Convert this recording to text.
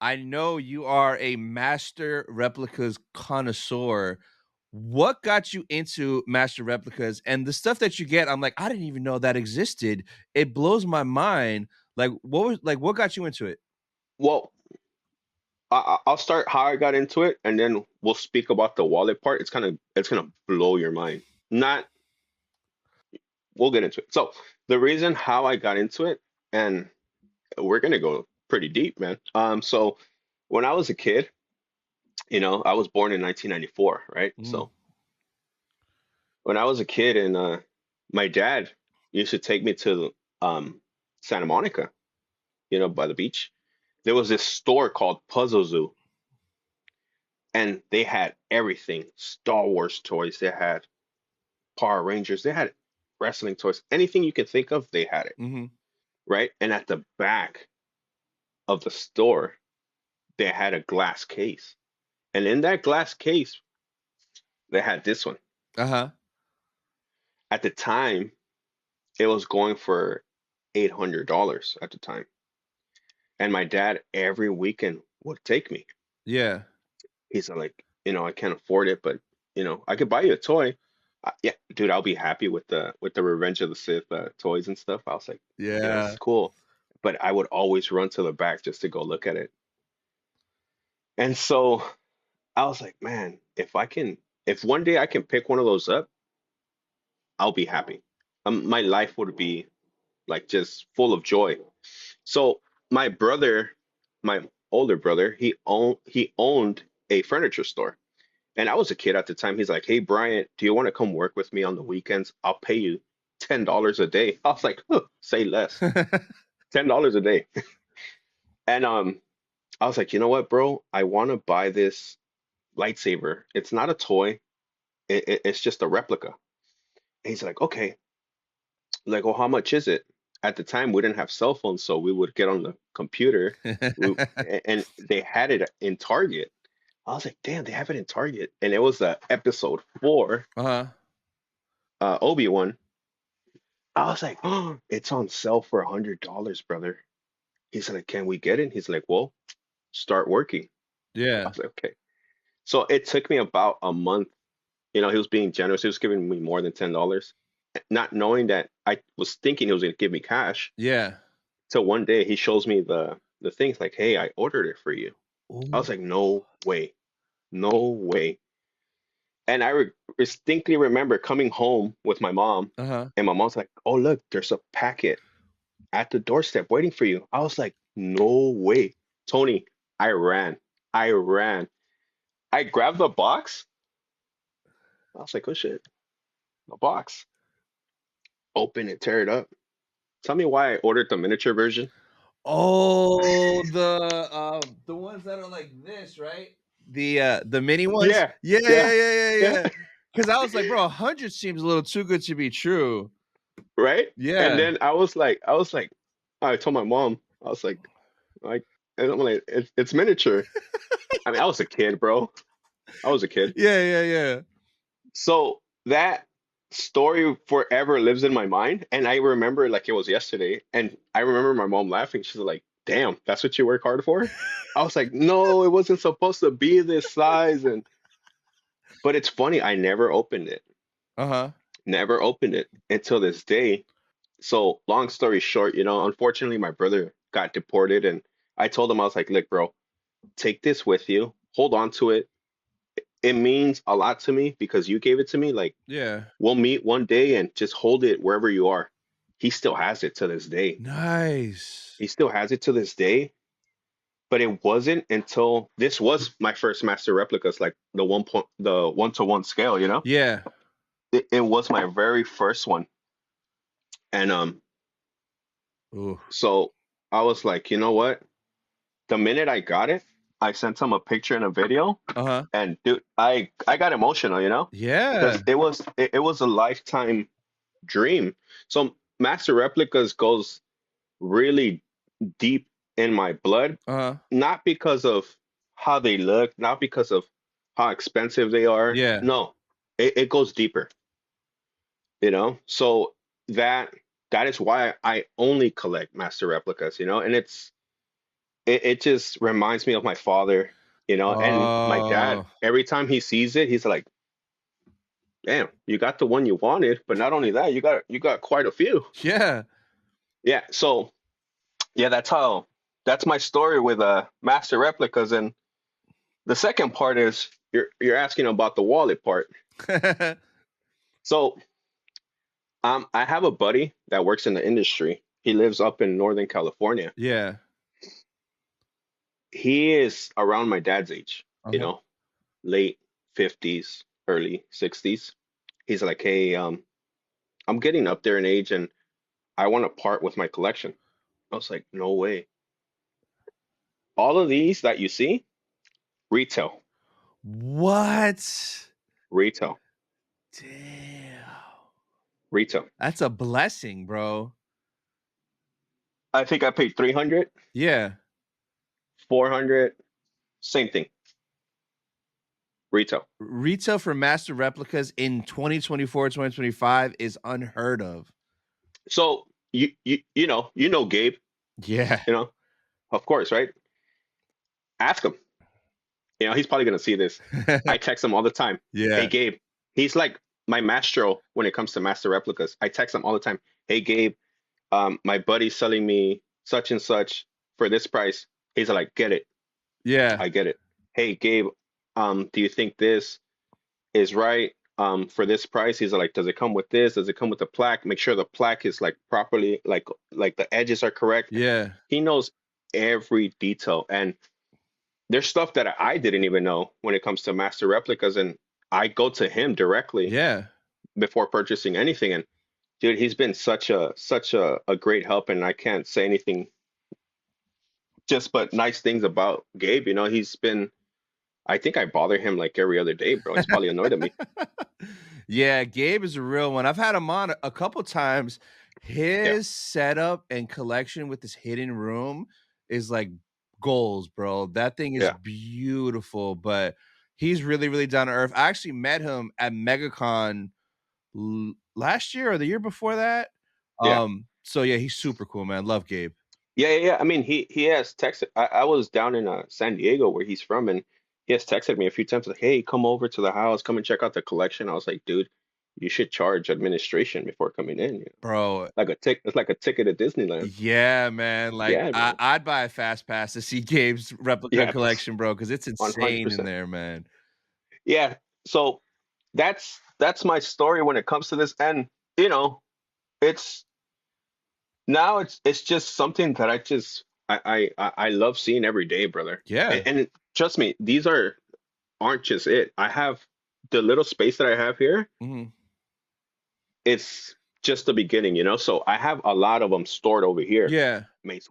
I know you are a Master Replicas connoisseur. What got you into Master Replicas? And the stuff that you get, I'm like, I didn't even know that existed. It blows my mind. What got you into it? Well, I'll start how I got into it, and then we'll speak about the wallet part. It's gonna blow your mind. Not We'll get into it. So the reason how I got into it, and we're gonna go pretty deep, man. So when I was a kid, I was born in 1994, right? Mm, So when I was a kid, and my dad used to take me to Santa Monica, by the beach. There was this store called Puzzle Zoo, and they had everything: Star Wars toys, they had Power Rangers, they had wrestling toys, anything you could think of, they had it, mhm. right? And at the back of the store, they had a glass case. And in that glass case, they had this one. Uh-huh. At the time, it was going for $800 at the time. And my dad every weekend would take me. Yeah. He's like, I can't afford it, but I could buy you a toy. Yeah, dude, I'll be happy with the Revenge of the Sith toys and stuff. I was like, this Yeah. is cool. But I would always run to the back just to go look at it. And so I was like, man, if one day I can pick one of those up, I'll be happy. My life would be like just full of joy. So my brother, my older brother, he owned a furniture store. And I was a kid at the time. He's like, "Hey, Bryant, do you want to come work with me on the weekends? I'll pay you $10 a day." I was like, huh, say less. $10 a day. And I was like, you know what, bro? I want to buy this lightsaber. It's not a toy. It's just a replica. And he's like, okay. Like, well, how much is it? At the time, we didn't have cell phones, so we would get on the computer. And they had it in Target. I was like, damn, they have it in Target. And it was episode 4, Uh-huh. Obi-Wan. I was like, oh, it's on sale for $100, brother. He's like, can we get it? He's like, well, start working. I Yeah. was like, okay. So it took me about a month. He was being generous. He was giving me more than $10, not knowing that I was thinking he was going to give me cash. Yeah. So one day he shows me the things like, hey, I ordered it for you. I Ooh. was like, no way, no way. And I distinctly remember coming home with my mom, Uh-huh. and my mom's like, oh, look, there's a packet at the doorstep waiting for you. I was like, no way. Tony, I ran. I ran. I grabbed the box. I was like, oh shit, the box. Open it, tear it up. Tell me why I ordered the miniature version. Oh, the ones that are like this, right? The mini ones? Yeah, Yeah, yeah, yeah, yeah, yeah, yeah, yeah. Because I was like, "Bro, 100 seems a little too good to be true." right? And Yeah. then I was like, I told my mom, like, and I'm like, it's miniature. I mean, I was a kid, bro. I was a kid. Yeah, yeah, yeah. So that story forever lives in my mind, and I remember like it was yesterday. And I remember my mom laughing. She's like, "Damn, that's what you work hard for?" I was like, "No, it wasn't supposed to be this size." But it's funny, I never opened it. Uh-huh. Never opened it until this day. So long story short, unfortunately, my brother got deported, and I told him, I was like, "Look, bro, take this with you. Hold on to it. It means a lot to me because you gave it to me. Like, Yeah. we'll meet one day and just hold it wherever you are." He still has it to this day. Nice. He still has it to this day. But it wasn't until this was my first master replicas, like the 1-to-1 scale, Yeah. it was my very first one. And Ooh. so I was like, you know what? The minute I got it, I sent him a picture and a video. Uh-huh. And dude, I got emotional, Yeah. because it was a lifetime dream. So Master Replicas goes really deep in my blood, Uh-huh. not because of how they look, not because of how expensive they are. Yeah. No, it goes deeper, So that that is why I only collect Master Replicas, and it just reminds me of my father, you know, and my dad. Oh, Every time he sees it, he's like, "Damn, you got the one you wanted, but not only that, you got quite a few." yeah. Yeah, so yeah, that's my story with Master Replicas. And the second part is you're asking about the wallet part. So I have a buddy that works in the industry. He lives up in Northern California. Yeah. He is around my dad's age, you Uh-huh. know, late 50s, early 60s. He's like, "Hey, I'm getting up there in age and I want to part with my collection." I was like, "No way." All of these that you see, retail, What? retail, Damn. retail. That's a blessing, bro. I think I paid 300, Yeah. 400, same thing, retail. Retail for master replicas in 2024, 2025 is unheard of. So you know Gabe, Yeah. you know, of course, right? Ask him. You know, he's probably gonna see this. I text him all the time. "Hey Yeah. Gabe." He's like my maestro when it comes to master replicas. I text him all the time. "Hey Gabe, my buddy's selling me such and such for this price." He's like, "Get it. Yeah. I get it." "Hey Gabe, do you think this is right for this price?" He's like, "Does it come with this? Does it come with the plaque? Make sure the plaque is like properly, like the edges are correct." Yeah. He knows every detail, and there's stuff that I didn't even know when it comes to master replicas, and I go to him directly Yeah. before purchasing anything. And dude, he's been such a great help, and I can't say anything just but nice things about Gabe. You know, he's been. I think I bother him like every other day, bro. He's probably annoyed at me. Yeah, Gabe is a real one. I've had him on a couple times. Yeah, His setup and collection with this hidden room is like goals, bro. That thing is yeah, beautiful, but he's really, really down to earth. I actually met him at MegaCon last year or the year before that. yeah. So yeah, he's super cool, man. Love Gabe. Yeah. I mean, he has texted. I was down in San Diego where he's from, and he has texted me a few times like, "Hey, come over to the house, come and check out the collection." I was like, "Dude, you should charge administration before coming in. You know, Bro, like a tick. It's like a ticket at Disneyland." yeah, man. Like Yeah, I man. I'd buy a fast pass to see Gabe's replica Yeah, collection, bro, because it's one hundred insane in percent. there, man. Yeah. So that's my story when it comes to this, and you know, it's now it's just something that I love seeing every day, brother. Yeah. And trust me, these aren't just it. I have the little space that I have here, Mhm. it's just the beginning, you know? So I have a lot of them stored over here. Yeah. Mace